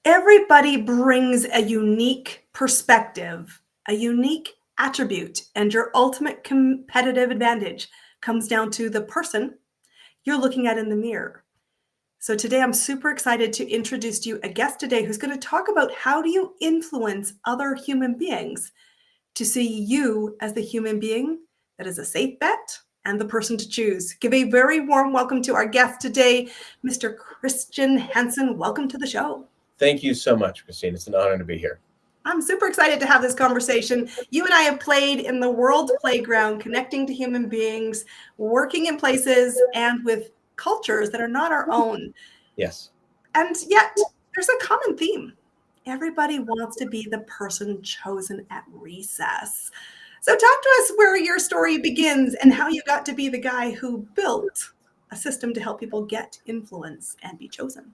Everybody brings a unique perspective, a unique attribute, and your ultimate competitive advantage comes down to the person you're looking at in the mirror. So today I'm super excited to introduce to you a guest today who's going to talk about how do you influence other human beings to see you as the human being that is a safe bet and the person to choose. Give a very warm welcome to our guest today, Mr. Christian Hansen. Welcome to the show. Thank you so much, Christine. It's an honor to be here. I'm super excited to have this conversation. You and I have played in the world playground, connecting to human beings, working in places and with cultures that are not our own. Yes. And yet there's a common theme. Everybody wants to be the person chosen at recess. So talk to us where your story begins and how you got to be the guy who built a system to help people get influence and be chosen.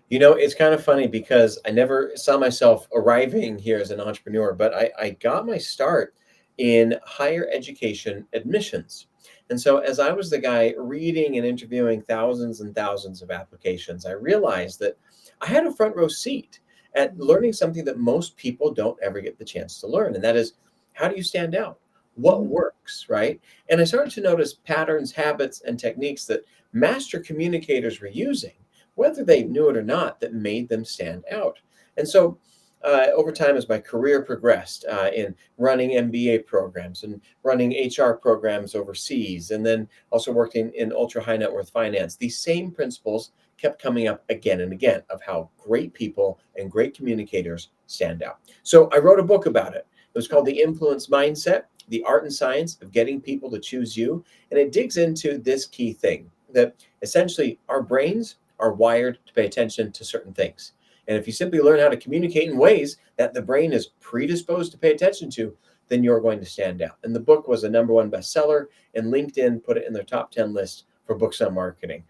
You know, it's kind of funny because I never saw myself arriving here as an entrepreneur, but I got my start in higher education admissions. And so as I was the guy reading and interviewing thousands and thousands of applications, I realized that I had a front row seat at learning something that most people don't ever get the chance to learn. And that is, how do you stand out? What works, right? And I started to notice patterns, habits, and techniques that master communicators were using, whether they knew it or not, that made them stand out. And so over time, as my career progressed in running MBA programs and running HR programs overseas, and then also working in ultra high net worth finance, these same principles kept coming up again and again of how great people and great communicators stand out. So I wrote a book about it. It was called The Influence Mindset, the art and science of getting people to choose you. And it digs into this key thing that essentially our brains are wired to pay attention to certain things. And if you simply learn how to communicate in ways that the brain is predisposed to pay attention to, then you're going to stand out. And the book was a #1 bestseller, and LinkedIn put it in their top 10 list for books on marketing,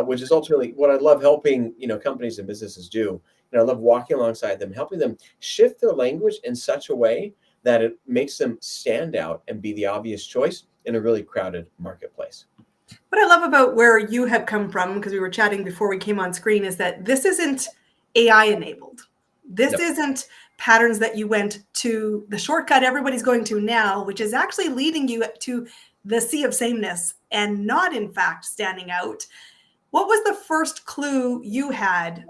which is ultimately what I love helping companies and businesses do. And I love walking alongside them, helping them shift their language in such a way that it makes them stand out and be the obvious choice in a really crowded marketplace. What I love about where you have come from, because we were chatting before we came on screen, is that this isn't AI enabled. This isn't patterns that you went to the shortcut everybody's going to now, which is actually leading you to the sea of sameness and not, in fact, standing out. What was the first clue you had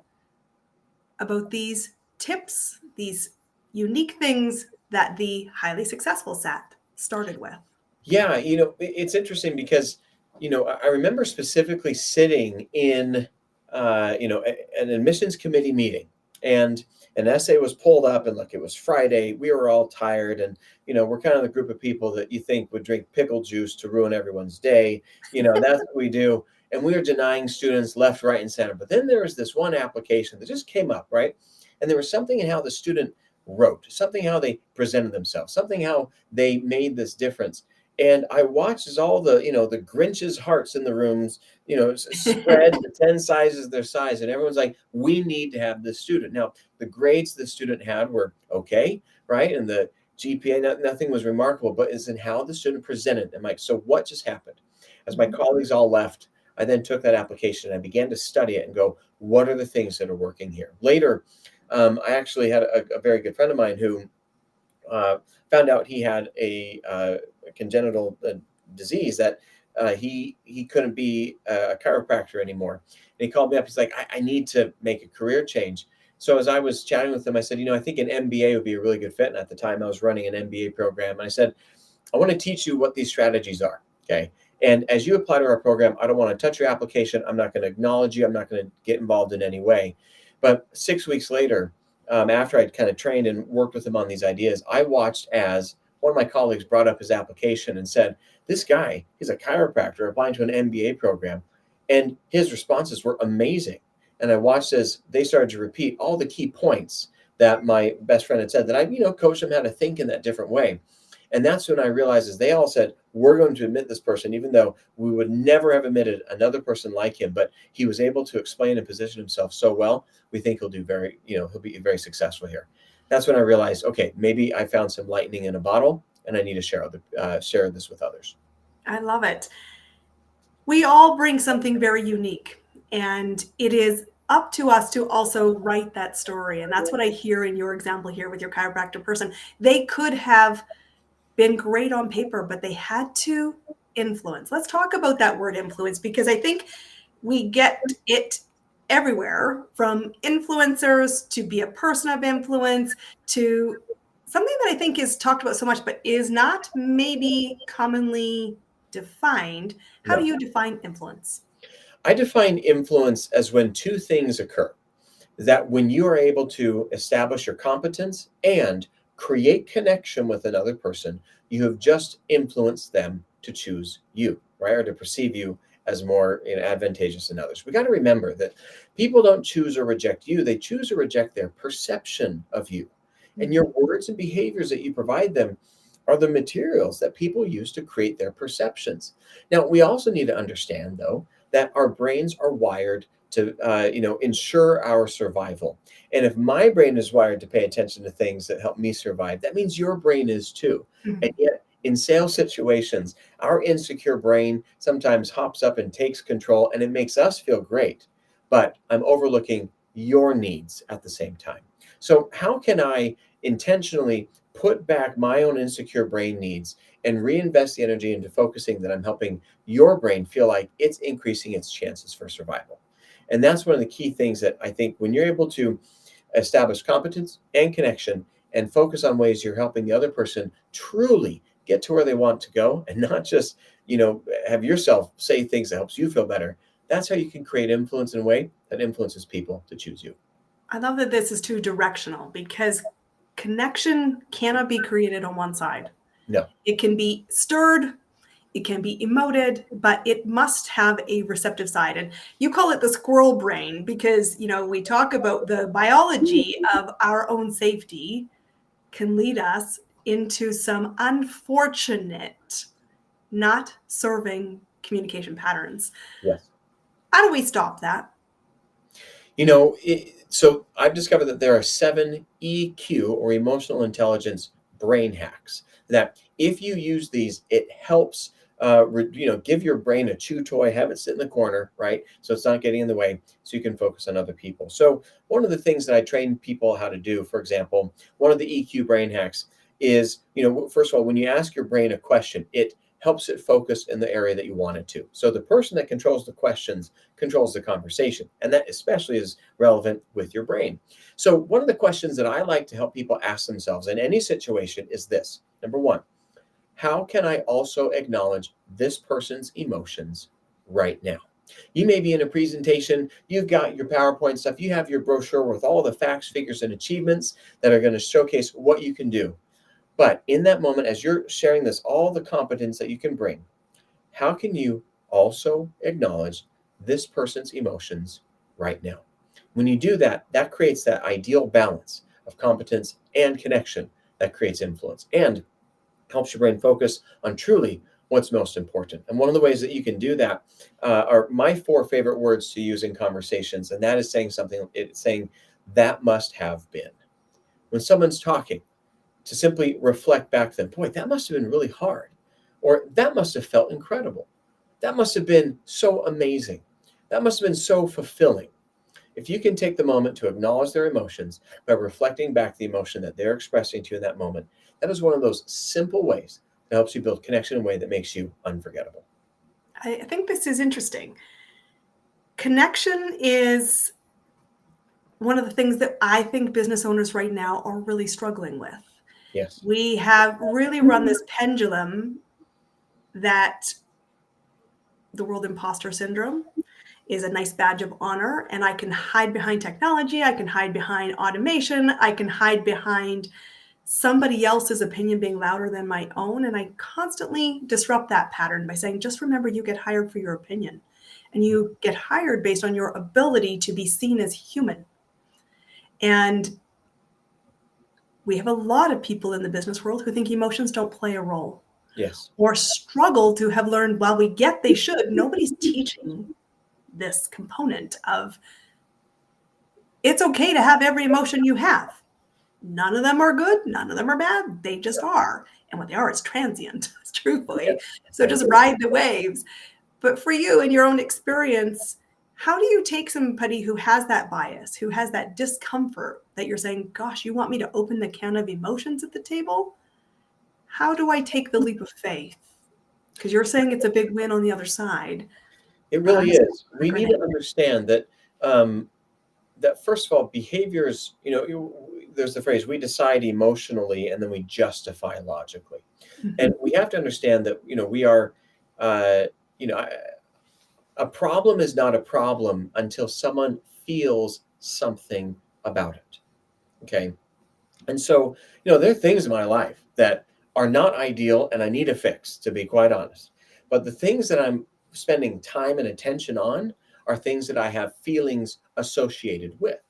about these tips, these unique things that the highly successful SAT started with? Yeah, it's interesting because I remember specifically sitting in, an admissions committee meeting, and an essay was pulled up, and look, it was Friday. We were all tired, and we're kind of the group of people that you think would drink pickle juice to ruin everyone's day. That's what we do, and we were denying students left, right, and center. But then there was this one application that just came up, right? And there was something in how the student wrote, something how they presented themselves, something how they made this difference. And I watched as all the, the Grinch's hearts in the rooms, spread to 10 sizes their size. And everyone's like, we need to have this student. Now, the grades the student had were okay, right? And the GPA, nothing was remarkable, but it's in how the student presented. I'm like, so what just happened? As my colleagues all left, I then took that application and I began to study it and go, what are the things that are working here? Later, I actually had a very good friend of mine who found out he had a congenital disease that he couldn't be a chiropractor anymore. And he called me up. He's like, I need to make a career change. So as I was chatting with him, I said, I think an MBA would be a really good fit. And at the time I was running an MBA program. And I said, I want to teach you what these strategies are. Okay. And as you apply to our program, I don't want to touch your application. I'm not going to acknowledge you. I'm not going to get involved in any way. But 6 weeks later, after I'd kind of trained and worked with him on these ideas, I watched as one of my colleagues brought up his application and said, this guy, he's a chiropractor applying to an MBA program. And his responses were amazing. And I watched as they started to repeat all the key points that my best friend had said that I, coached them how to think in that different way. And that's when I realized is they all said, we're going to admit this person, even though we would never have admitted another person like him, but he was able to explain and position himself so well, we think he'll do he'll be very successful here. That's when I realized, okay, maybe I found some lightning in a bottle and I need to share this with others. I love it. We all bring something very unique, and it is up to us to also write that story. And that's what I hear in your example here with your chiropractor person. They could have been great on paper, but they had to influence. Let's talk about that word influence, because I think we get it everywhere, from influencers to be a person of influence to something that I think is talked about so much, but is not maybe commonly defined. How do No. you define influence? I define influence as when two things occur: that when you are able to establish your competence and create connection with another person, you have just influenced them to choose you, right? Or to perceive you as more, advantageous than others. We got to remember that people don't choose or reject you, they choose or reject their perception of you. And your words and behaviors that you provide them are the materials that people use to create their perceptions. Now, we also need to understand, though, that our brains are wired to ensure our survival. And if my brain is wired to pay attention to things that help me survive, that means your brain is too. And Mhm. yet, in sales situations, our insecure brain sometimes hops up and takes control, and it makes us feel great. But I'm overlooking your needs at the same time. So, how can I intentionally put back my own insecure brain needs and reinvest the energy into focusing that I'm helping your brain feel like it's increasing its chances for survival? And that's one of the key things that I think, when you're able to establish competence and connection and focus on ways you're helping the other person truly get to where they want to go, and not just, have yourself say things that helps you feel better. That's how you can create influence in a way that influences people to choose you. I love that this is two directional, because connection cannot be created on one side. No. It can be stirred, it can be emoted, but it must have a receptive side. And you call it the squirrel brain because, we talk about the biology of our own safety can lead us into some unfortunate, not serving communication patterns. Yes. How do we stop that? So I've discovered that there are 7 EQ, or emotional intelligence, brain hacks that, if you use these, it helps, give your brain a chew toy, have it sit in the corner, right? So it's not getting in the way, so you can focus on other people. So one of the things that I train people how to do, for example, one of the EQ brain hacks is, first of all, when you ask your brain a question, it helps it focus in the area that you want it to. So the person that controls the questions controls the conversation. And that especially is relevant with your brain. So, one of the questions that I like to help people ask themselves in any situation is this: number one, how can I also acknowledge this person's emotions right now? You may be in a presentation, you've got your PowerPoint stuff, you have your brochure with all the facts, figures, and achievements that are going to showcase what you can do. But in that moment, as you're sharing this, all the competence that you can bring, how can you also acknowledge this person's emotions right now? When you do that, that creates that ideal balance of competence and connection that creates influence and helps your brain focus on truly what's most important. And one of the ways that you can do that are my 4 favorite words to use in conversations, and that is saying that must have been. When someone's talking, to simply reflect back to them, boy, that must have been really hard, or that must have felt incredible. That must have been so amazing. That must have been so fulfilling. If you can take the moment to acknowledge their emotions by reflecting back the emotion that they're expressing to you in that moment, that is one of those simple ways that helps you build connection in a way that makes you unforgettable. I think this is interesting. Connection is one of the things that I think business owners right now are really struggling with. Yes. We have really run this pendulum that the world imposter syndrome is a nice badge of honor, and I can hide behind technology, I can hide behind automation, I can hide behind somebody else's opinion being louder than my own, and I constantly disrupt that pattern by saying, just remember, you get hired for your opinion, and you get hired based on your ability to be seen as human. And we have a lot of people in the business world who think emotions don't play a role, Yes. or struggle to have learned, while we get they should, nobody's teaching this component of it's okay to have every emotion you have. None of them are good, none of them are bad. They just are. And what they are is transient, truthfully. Yes. So I just agree. ride the waves. But for you, in your own experience, How do you take somebody who has that bias, who has that discomfort that you're saying, gosh, you want me to open the can of emotions at the table? How do I take the leap of faith? Because you're saying it's a big win on the other side, It but I'm really still is. a We need to grenade. understand that that first of all, behaviors. There's the phrase, "We decide emotionally, and then we justify logically," and Mhm. we have to understand that we are. Uh, you know, a problem is not a problem until someone feels something about it. Okay, and so there are things in my life that are not ideal, and I need a fix. To be quite honest, but the things that I'm spending time and attention on are things that I have feelings associated with.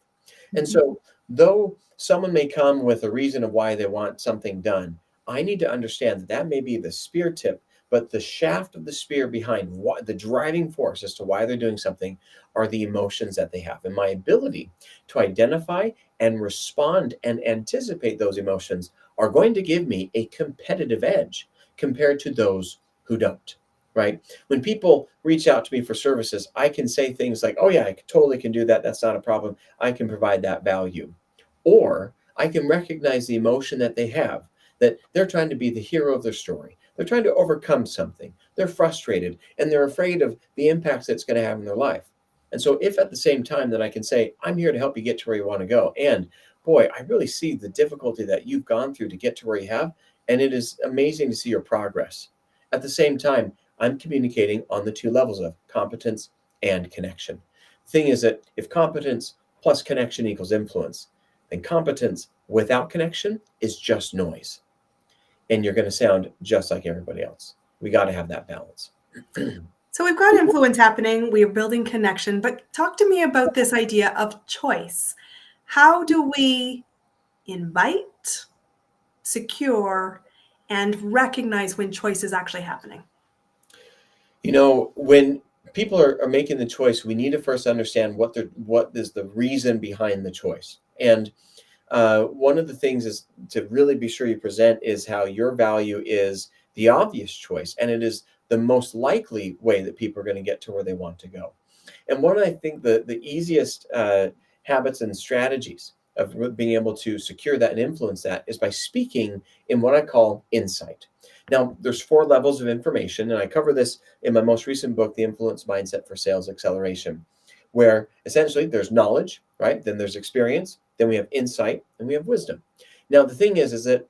And Mhm. so, though someone may come with a reason of why they want something done, I need to understand that that may be the spear tip, but the shaft of the spear behind what the driving force as to why they're doing something are the emotions that they have. And my ability to identify and respond and anticipate those emotions are going to give me a competitive edge compared to those who don't. Right? When people reach out to me for services, I can say things like, "Oh yeah, I totally can do that. That's not a problem. I can provide that value." Or I can recognize the emotion that they have, that they're trying to be the hero of their story. They're trying to overcome something. They're frustrated and they're afraid of the impacts it's going to have in their life. And so, if at the same time that I can say, "I'm here to help you get to where you want to go," and boy, I really see the difficulty that you've gone through to get to where you have, and it is amazing to see your progress. At the same time, I'm communicating on the two levels of competence and connection. The thing is that if competence plus connection equals influence, then competence without connection is just noise. And you're going to sound just like everybody else. We got to have that balance. So we've got influence happening, we are building connection, but talk to me about this idea of choice. How do we invite, secure, and recognize when choice is actually happening? When people are making the choice, we need to first understand what is the reason behind the choice. And one of the things is to really be sure you present is how your value is the obvious choice, and it is the most likely way that people are going to get to where they want to go. And one of, I think, the easiest habits and strategies of being able to secure that and influence that is by speaking in what I call insight. Now, there's four levels of information, and I cover this in my most recent book, The Influence Mindset for Sales Acceleration, where essentially there's knowledge, right? Then there's experience, then we have insight, and we have wisdom. Now, the thing is that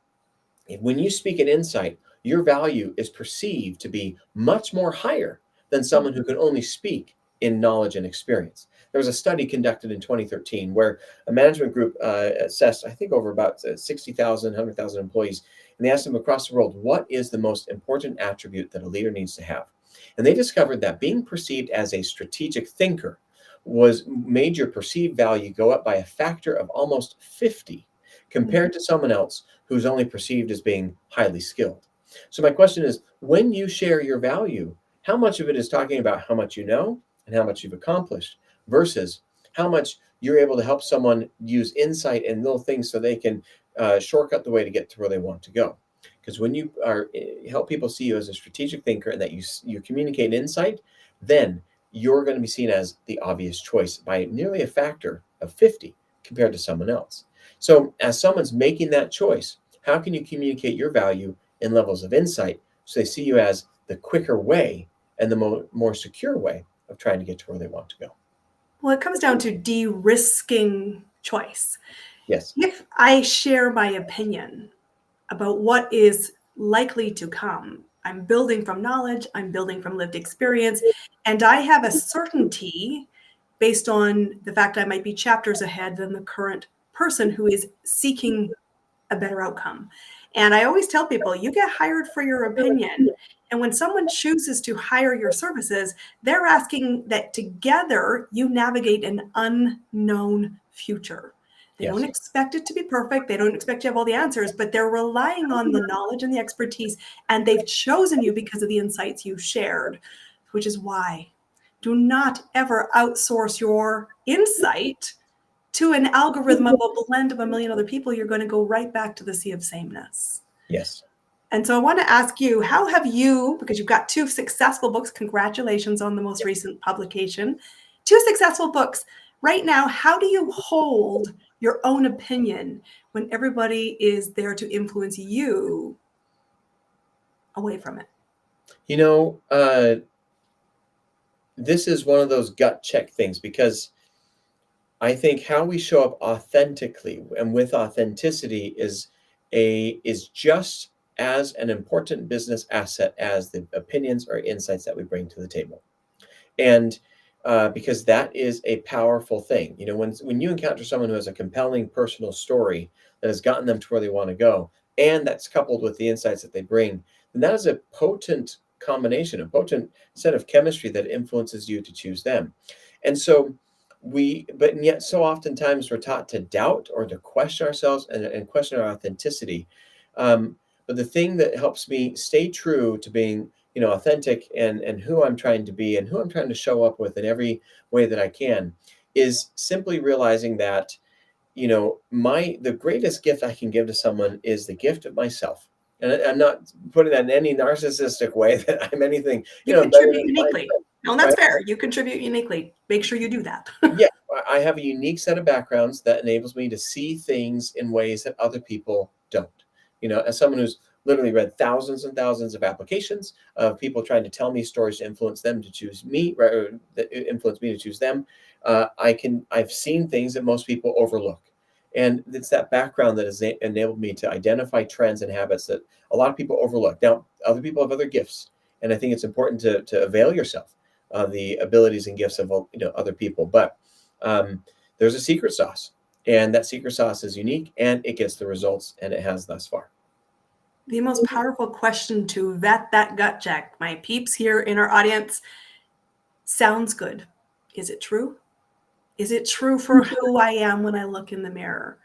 when you speak an insight, your value is perceived to be much more higher than someone who can only speak in knowledge and experience. There was a study conducted in 2013 where a management group assessed, I think, over about 60,000, 100,000 employees, and they asked them across the world, what is the most important attribute that a leader needs to have? And they discovered that being perceived as a strategic thinker made your perceived value go up by a factor of almost 50 compared to someone else who's only perceived as being highly skilled. So my question is, when you share your value, how much of it is talking about how much you know and how much you've accomplished versus how much you're able to help someone use insight and little things so they can shortcut the way to get to where they want to go. Because when you help people see you as a strategic thinker and that you communicate insight, then you're going to be seen as the obvious choice by nearly a factor of 50 compared to someone else. So, as someone's making that choice, how can you communicate your value in levels of insight so they see you as the quicker way and the more secure way of trying to get to where they want to go? Well, it comes down to de-risking choice. Yes. If I share my opinion about what is likely to come, I'm building from knowledge, I'm building from lived experience, and I have a certainty based on the fact I might be chapters ahead than the current person who is seeking a better outcome. And I always tell people, you get hired for your opinion. And when someone chooses to hire your services, they're asking that together you navigate an unknown future. They don't Yes. expect it to be perfect. They don't expect you to have all the answers, but they're relying on the knowledge and the expertise. And they've chosen you because of the insights you shared, which is why do not ever outsource your insight to an algorithm of a blend of a million other people. You're going to go right back to the sea of sameness. Yes. And so I want to ask you, how have you, because you've got two successful books, congratulations on the most recent publication, 2 successful books. Right now, how do you hold your own opinion when everybody is there to influence you away from it? You know, this is one of those gut check things because I think how we show up authentically and with authenticity is just as an important business asset as the opinions or insights that we bring to the table. And because that is a powerful thing. You know, when you encounter someone who has a compelling personal story that has gotten them to where they want to go, and that's coupled with the insights that they bring, then that is a potent combination, a potent set of chemistry that influences you to choose them. And so but yet so oftentimes we're taught to doubt or to question ourselves and question our authenticity. But the thing that helps me stay true to being, authentic and who I'm trying to be and who I'm trying to show up with in every way that I can is simply realizing that, the greatest gift I can give to someone is the gift of myself. And I'm not putting that in any narcissistic way that I'm anything, You better contribute than my uniquely. friend, No, that's right? fair. You contribute uniquely. Make sure you do that. Yeah, I have a unique set of backgrounds that enables me to see things in ways that other people don't. As someone who's literally read thousands and thousands of applications of people trying to tell me stories to influence them to choose me, or that influence me to choose them, I've seen things that most people overlook. And it's that background that has enabled me to identify trends and habits that a lot of people overlook. Now, other people have other gifts, and I think it's important to avail yourself of the abilities and gifts of other people. But there's a secret sauce, and that secret sauce is unique, and it gets the results, and it has thus far. The most powerful question to vet that gut check, my peeps here in our audience, sounds good. Is it true? Is it true for who I am when I look in the mirror?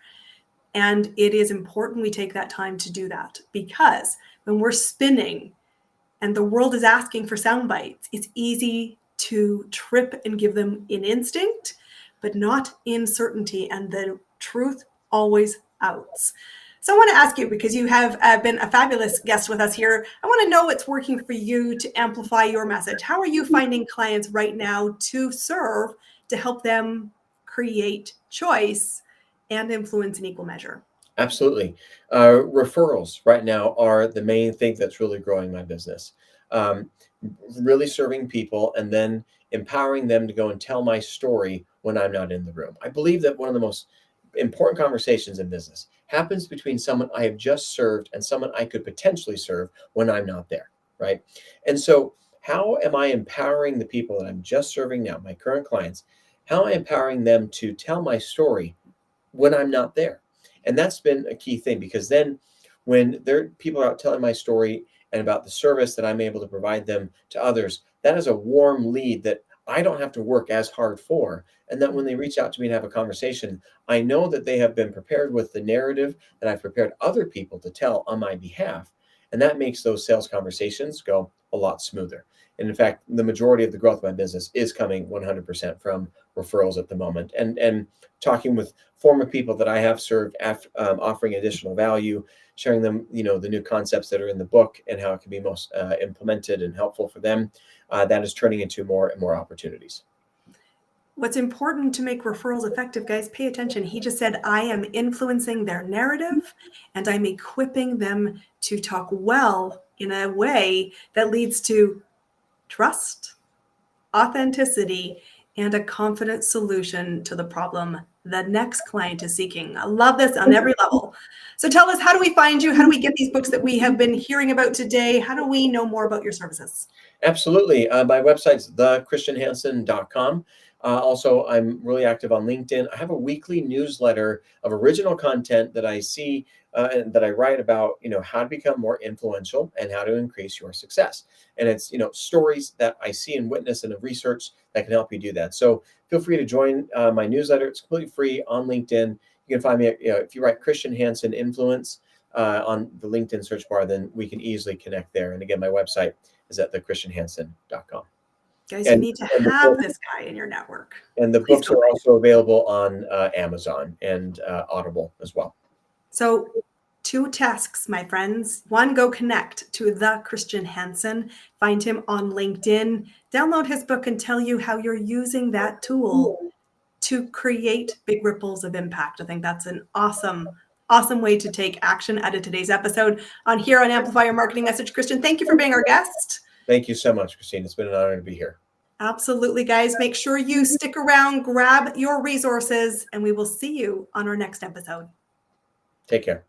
And it is important we take that time to do that, because when we're spinning and the world is asking for sound bites, it's easy to trip and give them in instinct, but not in certainty. And the truth always outs. So I want to ask you, because you have been a fabulous guest with us here, I want to know what's working for you to amplify your message. How are you finding clients right now to serve, to help them create choice and influence in equal measure? Absolutely. Referrals right now are the main thing that's really growing my business. Um, really serving people and then empowering them to go and tell my story when I'm not in the room. I believe that one of the most important conversations in business happens between someone I have just served and someone I could potentially serve when I'm not there, right? And so, how am I empowering the people that I'm just serving now, my current clients? How am I empowering them to tell my story when I'm not there? And that's been a key thing, because then when people are out telling my story and about the service that I'm able to provide them to others, that is a warm lead that I don't have to work as hard for. And that when they reach out to me and have a conversation, I know that they have been prepared with the narrative that I've prepared other people to tell on my behalf. And that makes those sales conversations go a lot smoother. And in fact, the majority of the growth of my business is coming 100% from referrals at the moment. And talking with former people that I have served, offering additional value, sharing them, the new concepts that are in the book and how it can be most implemented and helpful for them. That is turning into more and more opportunities. What's important to make referrals effective, guys, pay attention. He just said, I am influencing their narrative and I'm equipping them to talk well in a way that leads to trust, authenticity, and a confident solution to the problem the next client is seeking. I love this on every level. So tell us, how do we find you? How do we get these books that we have been hearing about today? How do we know more about your services? Absolutely. My website's thechristianhansen.com. Also, I'm really active on LinkedIn. I have a weekly newsletter of original content that I see and that I write about, how to become more influential and how to increase your success. And it's, stories that I see and witness and have researched that can help you do that. So feel free to join my newsletter. It's completely free on LinkedIn. You can find me, if you write Christian Hansen Influence on the LinkedIn search bar, then we can easily connect there. And again, my website is at thechristianhansen.com. Guys, you need to have this guy in your network. And the Please books are also available on Amazon and Audible as well. So 2 tasks, my friends. 1, go connect to the Christian Hansen. Find him on LinkedIn. Download his book and tell you how you're using that tool to create big ripples of impact. I think that's an awesome way to take action out of today's episode on here on Amplify Your Marketing Message. Christian, thank you for being our guest. Thank you so much, Christine. It's been an honor to be here. Absolutely, guys. Make sure you stick around, grab your resources, and we will see you on our next episode. Take care.